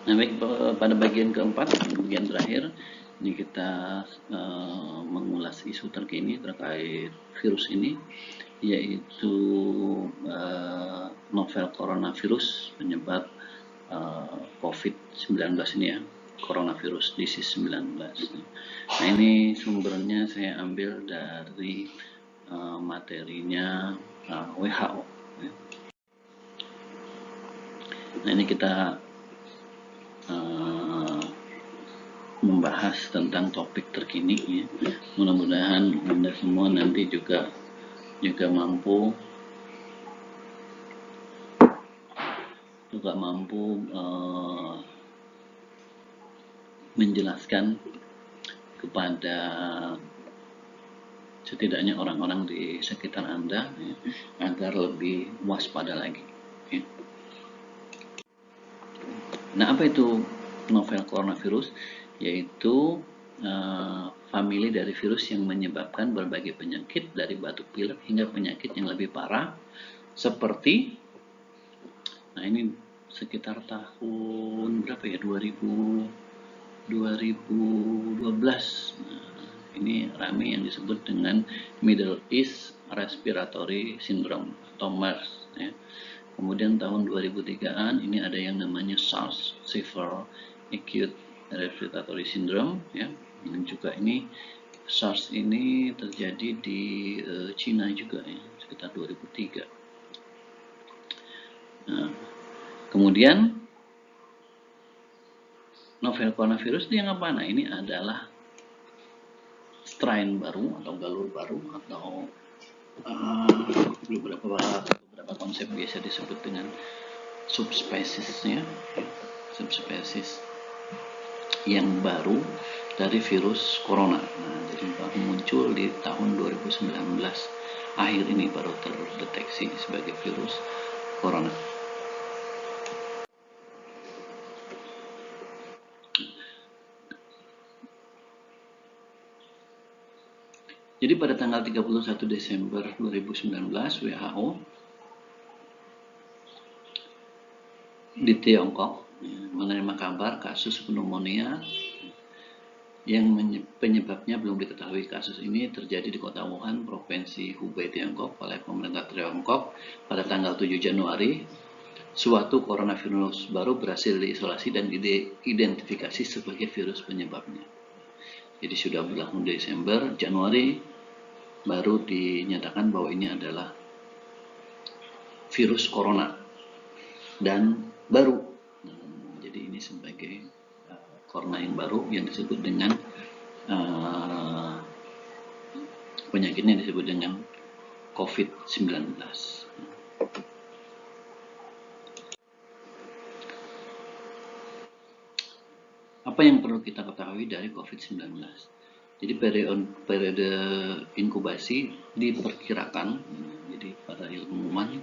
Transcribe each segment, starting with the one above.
Nah, baik, pada bagian keempat, bagian terakhir, ini kita mengulas isu terkini terkait virus ini, yaitu novel coronavirus penyebab COVID-19 ini ya, coronavirus disease 19. Nah, ini sumbernya saya ambil dari materinya WHO. Nah, ini kita membahas tentang topik terkini ya. Mudah-mudahan Anda semua nanti juga mampu menjelaskan kepada setidaknya orang-orang di sekitar Anda ya, agar lebih waspada lagi ya. Nah, apa itu novel coronavirus? Yaitu famili dari virus yang menyebabkan berbagai penyakit dari batuk pilek hingga penyakit yang lebih parah seperti, nah ini sekitar tahun berapa ya, 2012. Nah, ini rame yang disebut dengan Middle East Respiratory Syndrome atau MERS ya. Kemudian tahun 2003-an ini ada yang namanya SARS, Severe Acute Respiratory Syndrome ya. Dan juga ini SARS ini terjadi di Cina juga ya, sekitar 2003. Nah, kemudian novel coronavirus ini yang apa? Nah, ini adalah strain baru atau galur baru atau beberapa konsep biasa disebut dengan subspesiesnya, subspesies yang baru dari virus corona. Nah, jadi baru muncul di tahun 2019 akhir ini baru terdeteksi sebagai virus corona. Jadi pada tanggal 31 Desember 2019 WHO di Tiongkok menerima kabar kasus pneumonia yang penyebabnya belum diketahui. Kasus ini terjadi di kota Wuhan, Provinsi Hubei, Tiongkok oleh pemerintah Tiongkok pada tanggal 7 Januari. Suatu coronavirus baru berhasil diisolasi dan diidentifikasi sebagai virus penyebabnya. Jadi sudah bulan Desember, Januari baru dinyatakan bahwa ini adalah virus corona dan baru. Jadi ini sebagai corona yang baru yang disebut dengan penyakitnya disebut dengan COVID-19. Apa yang perlu kita ketahui dari COVID-19? Jadi periode inkubasi diperkirakan, jadi para ilmuwan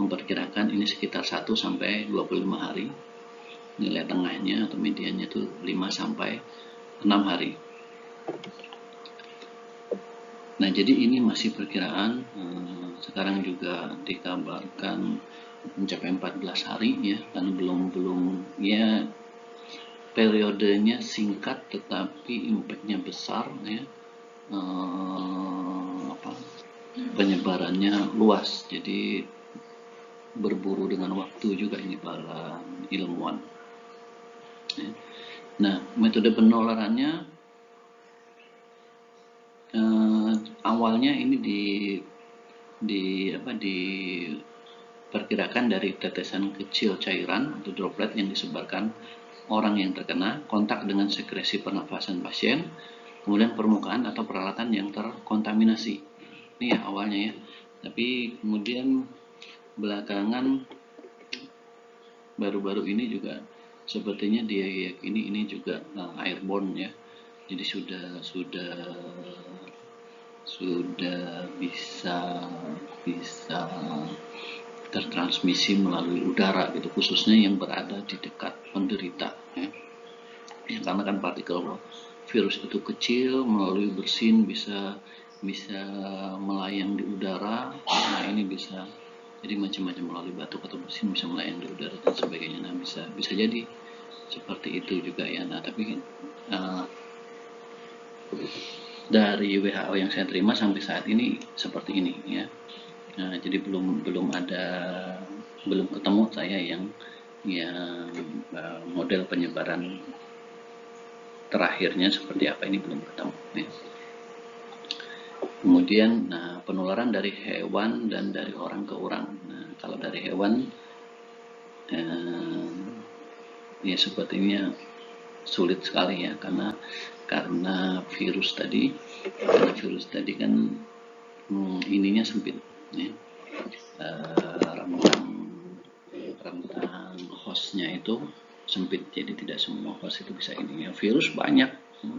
memperkirakan ini sekitar 1 sampai 25 hari. Nilai tengahnya atau mediannya itu 5 sampai 6 hari. Nah, jadi ini masih perkiraan. Sekarang juga dikabarkan mencapai 14 hari ya, dan belum ya, periodenya singkat tetapi impactnya besar ya. Penyebarannya luas, jadi berburu dengan waktu juga ini para ilmuwan ya. Nah, metode penularannya awalnya ini diperkirakan dari tetesan kecil cairan atau droplet yang disebarkan orang yang terkena, kontak dengan sekresi pernafasan pasien, kemudian permukaan atau peralatan yang terkontaminasi. Ini ya awalnya ya. Tapi kemudian belakangan baru-baru ini juga sepertinya dia yakini ini juga airborne ya. Jadi sudah bisa tertransmisi melalui udara gitu, khususnya yang berada di dekat penderita ya. Karena kan partikel virus itu kecil, melalui bersin bisa melayang di udara. Nah, ini bisa jadi macam-macam, melalui batuk atau bersin bisa melayang di udara dan sebagainya. Nah, bisa jadi seperti itu juga ya. Nah, tapi dari WHO yang saya terima sampai saat ini seperti ini ya. Nah, jadi belum ketemu saya yang model penyebaran terakhirnya seperti apa, ini belum ketemu ya. Kemudian penularan dari hewan dan dari orang ke orang. Nah, kalau dari hewan ya sepertinya sulit sekali ya, karena virus tadi kan ininya sempit ya. Rentang hostnya itu sempit, jadi tidak semua host itu bisa ini ya. Virus banyak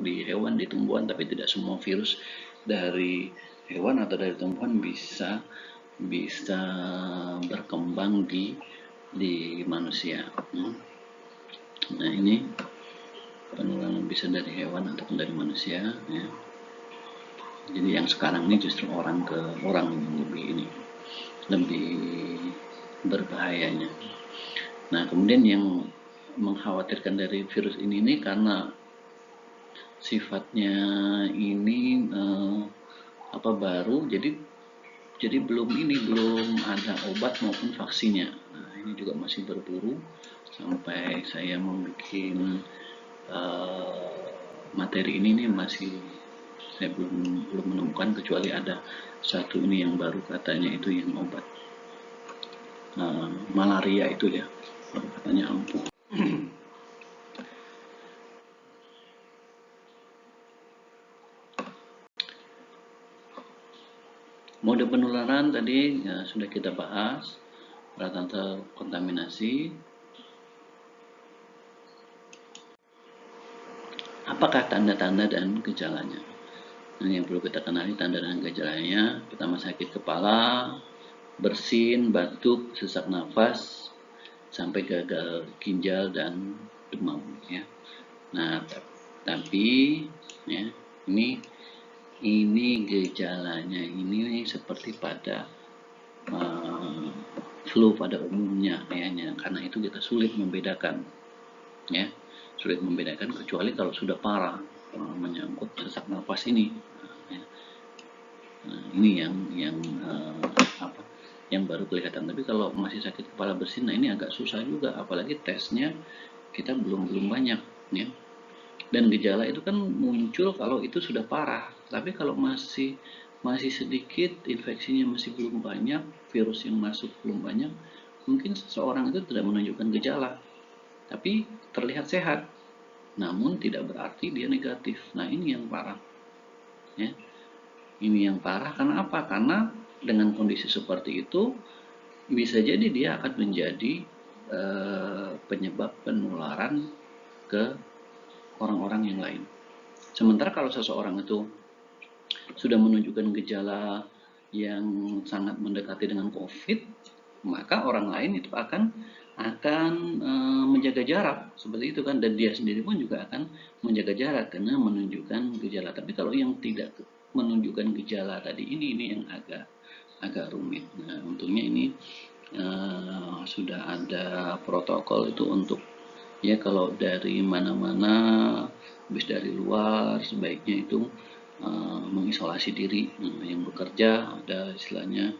di hewan, di tumbuhan, tapi tidak semua virus dari hewan atau dari tumbuhan bisa berkembang di manusia. Nah, ini penularan bisa dari hewan ataupun dari manusia ya. Jadi yang sekarang ini justru orang ke orang yang lebih berbahayanya. Nah, kemudian yang mengkhawatirkan dari virus ini karena sifatnya ini baru, jadi belum ada obat maupun vaksinnya. Nah, ini juga masih berburu sampai saya membuat materi ini masih saya belum menemukan, kecuali ada satu ini yang baru, katanya itu yang obat malaria itu ya, baru katanya ampuh. Mode penularan tadi sudah kita bahas, rata terkontaminasi. Apakah tanda-tanda dan gejalanya? Nah, yang perlu kita kenali tanda dan gejalanya. Pertama, sakit kepala, bersin, batuk, sesak nafas, sampai gagal ginjal dan demam ya. Nah, tapi ya, ini gejalanya ini seperti pada flu pada umumnya kayaknya, karena itu kita sulit membedakan ya, kecuali kalau sudah parah menyangkut sesak nafas ini. Nah, ini yang baru kelihatan. Tapi kalau masih sakit kepala, bersin, nah ini agak susah juga, apalagi tesnya kita belum banyak ya. Dan gejala itu kan muncul kalau itu sudah parah. Tapi kalau masih sedikit, infeksinya masih belum banyak, virus yang masuk belum banyak, mungkin seseorang itu tidak menunjukkan gejala, tapi terlihat sehat, namun tidak berarti dia negatif. Nah, ini yang parah ya. Ini yang parah karena apa? Karena dengan kondisi seperti itu bisa jadi dia akan menjadi penyebab penularan ke orang-orang yang lain. Sementara kalau seseorang itu sudah menunjukkan gejala yang sangat mendekati dengan COVID, maka orang lain itu akan menjaga jarak seperti itu kan, dan dia sendiri pun juga akan menjaga jarak karena menunjukkan gejala. Tapi kalau yang tidak menunjukkan gejala tadi ini yang agak rumit. Nah, untungnya ini sudah ada protokol itu untuk ya, kalau dari mana-mana, habis dari luar, sebaiknya itu mengisolasi diri. Yang bekerja ada istilahnya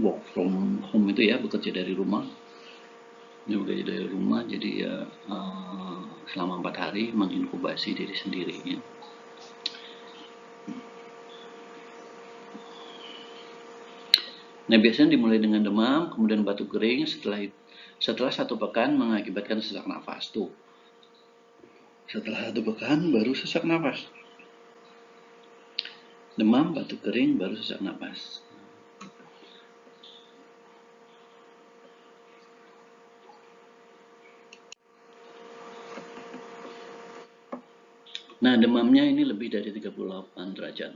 work from home itu ya, bekerja dari rumah. Jadi ya selama 4 hari menginkubasi diri sendiri ya. Nah, biasanya dimulai dengan demam, kemudian batuk kering, setelah 1 pekan mengakibatkan sesak nafas. Tuh, setelah 1 pekan baru sesak nafas. Demam, batuk kering, baru sesak nafas. Nah, demamnya ini lebih dari 38 derajat,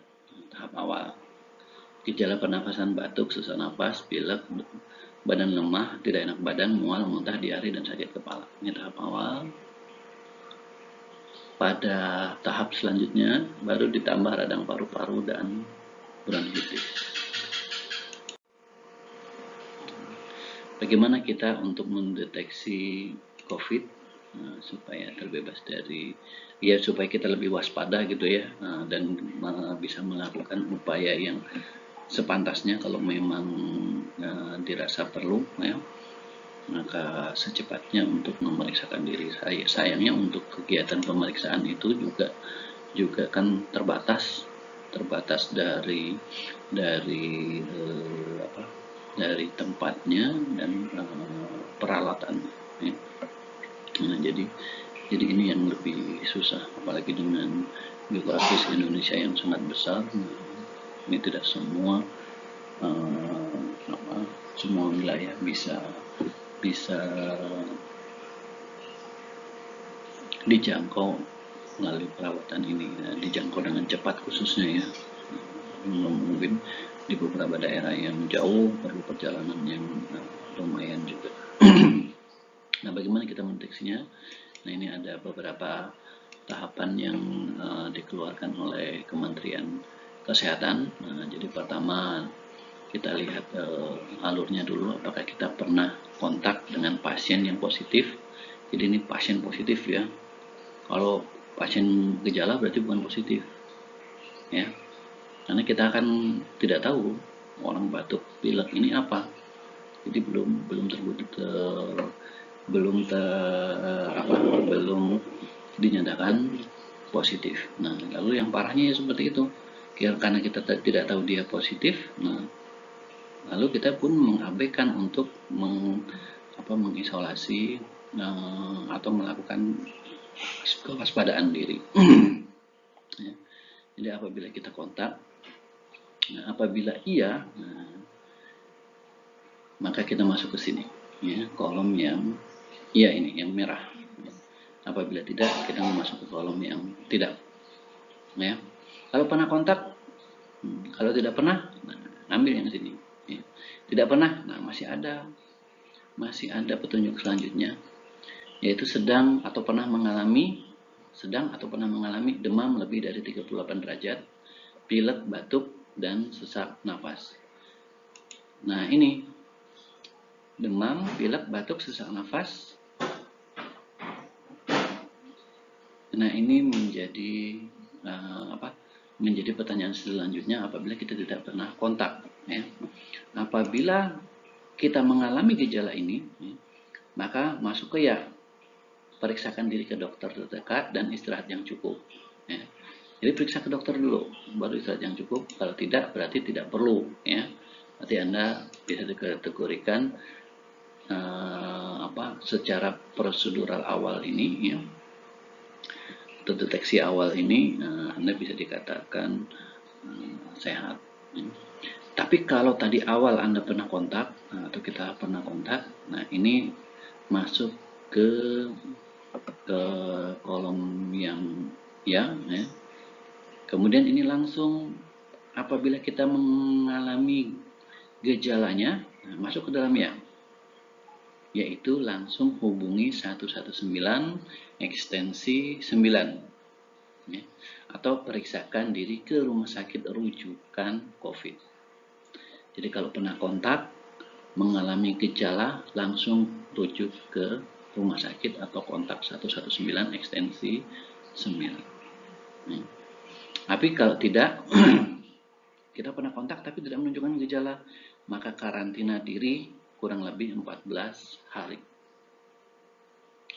tahap awal. Gejala pernafasan batuk, sesak nafas, pilek, badan lemah, tidak enak badan, mual, muntah, diare, dan sakit kepala. Ini tahap awal. Pada tahap selanjutnya baru ditambah radang paru-paru dan bronkitis. bagaimana kita untuk mendeteksi COVID supaya terbebas dari, ya supaya kita lebih waspada gitu ya, dan bisa melakukan upaya yang sepantasnya kalau memang dirasa perlu ya, maka secepatnya untuk memeriksakan diri. Sayangnya untuk kegiatan pemeriksaan itu juga kan terbatas dari tempatnya dan peralatan ya. Nah, jadi ini yang lebih susah, apalagi dengan geografis Indonesia yang sangat besar. Ini tidak semua semua wilayah bisa dijangkau melalui perawatan ini, dijangkau dengan cepat khususnya ya. Mungkin di beberapa daerah yang jauh perlu perjalanan yang lumayan juga. Nah, bagaimana kita mendeteksinya? Nah, ini ada beberapa tahapan yang dikeluarkan oleh Kementerian Kesehatan. Nah, jadi pertama kita lihat alurnya dulu, apakah kita pernah kontak dengan pasien yang positif. Jadi ini pasien positif ya. Kalau pasien gejala berarti bukan positif ya, karena kita akan tidak tahu orang batuk pilek ini apa. Jadi belum dinyatakan positif. Nah, lalu yang parahnya ya seperti itu, karena kita tidak tahu dia positif. Nah, lalu kita pun mengabaikan untuk mengisolasi atau melakukan kewaspadaan diri. Ya. Jadi apabila kita kontak, nah, apabila iya, maka kita masuk ke sini, ya, kolom yang iya ini, yang merah. Apabila tidak, kita masuk ke kolom yang tidak. Ya. Kalau pernah kontak, kalau tidak pernah, nah, ambil yang sini. Ya. Tidak pernah, nah masih ada petunjuk selanjutnya, yaitu sedang atau pernah mengalami demam lebih dari 38 derajat, pilek, batuk, dan sesak nafas. Nah, ini demam, pilek, batuk, sesak nafas. Nah, ini menjadi pertanyaan selanjutnya apabila kita tidak pernah kontak ya. Apabila kita mengalami gejala ini ya, maka masuk ke periksakan diri ke dokter terdekat dan istirahat yang cukup ya. Jadi periksa ke dokter dulu, baru istirahat yang cukup. Kalau tidak, berarti tidak perlu ya. Berarti Anda bisa dikategorikan secara prosedural awal ini ya, atau deteksi awal ini, Anda bisa dikatakan sehat ya. Tapi kalau tadi awal Anda pernah kontak atau kita pernah kontak, nah ini masuk ke kolom yang ya. Kemudian ini langsung apabila kita mengalami gejalanya, masuk ke dalam yaitu langsung hubungi 119 ekstensi 9 ya, atau periksakan diri ke rumah sakit rujukan COVID. Jadi kalau pernah kontak, mengalami gejala, langsung rujuk ke rumah sakit atau kontak 119 ekstensi 9 ya. Tapi kalau tidak, kita pernah kontak tapi tidak menunjukkan gejala, maka karantina diri kurang lebih 14 hari.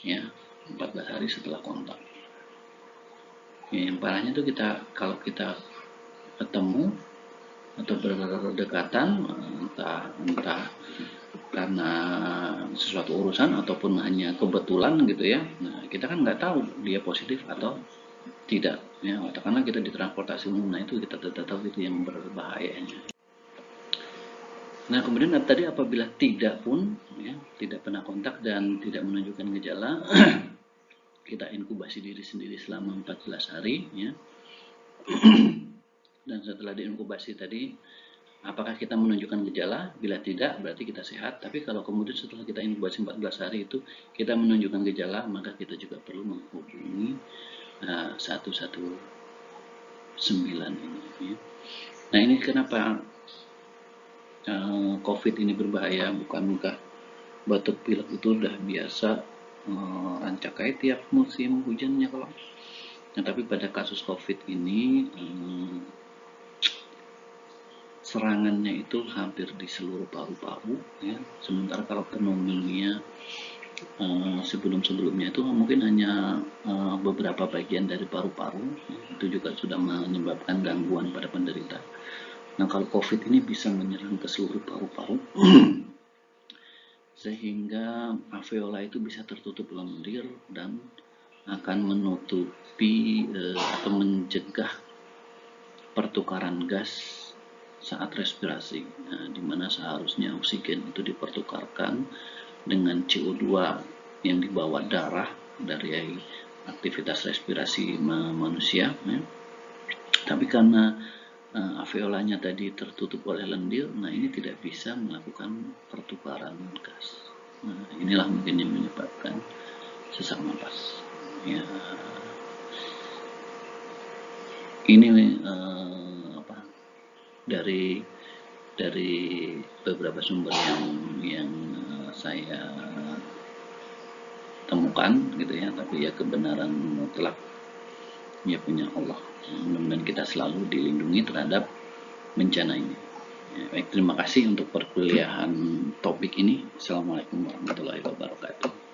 Ya, 14 hari setelah kontak. Ya, yang parahnya itu kalau kita ketemu atau berdekatan, entah karena sesuatu urusan ataupun hanya kebetulan gitu ya. Nah, kita kan nggak tahu dia positif atau tidak ya, karena kita di transportasi umum. Nah, itu kita tidak tahu, itu yang berbahayanya. Nah, kemudian tadi apabila tidak pun ya, tidak pernah kontak dan tidak menunjukkan gejala, kita inkubasi diri sendiri selama 14 hari ya. Dan setelah diinkubasi tadi, apakah kita menunjukkan gejala? Bila tidak, berarti kita sehat. Tapi kalau kemudian setelah kita inkubasi 14 hari itu kita menunjukkan gejala, maka kita juga perlu menghubungi 119 ini ya. Nah, ini kenapa COVID ini berbahaya? Bukankah batuk pilek itu udah biasa rancakai tiap musim hujannya kalau. Nah, tapi pada kasus COVID ini serangannya itu hampir di seluruh paru-paru ya. Sementara kalau pneumonia sebelum-sebelumnya itu mungkin hanya beberapa bagian dari paru-paru, itu juga sudah menyebabkan gangguan pada penderita. Nah, kalau COVID ini bisa menyerang ke seluruh paru-paru sehingga alveola itu bisa tertutup lendir dan akan menutupi atau mencegah pertukaran gas saat respirasi, di mana seharusnya oksigen itu dipertukarkan dengan CO2 yang dibawa darah dari aktivitas respirasi manusia, ya. Tapi karena alveolanya tadi tertutup oleh lendir, nah ini tidak bisa melakukan pertukaran gas. Nah, inilah mungkin yang menyebabkan sesak napas. Ya, ini dari beberapa sumber yang saya temukan gitu ya, tapi ya kebenaran mutlak ya punya Allah. Mudah-mudahan kita selalu dilindungi terhadap bencana ini. Ya, baik, terima kasih untuk perkuliahan topik ini. Assalamualaikum warahmatullahi wabarakatuh.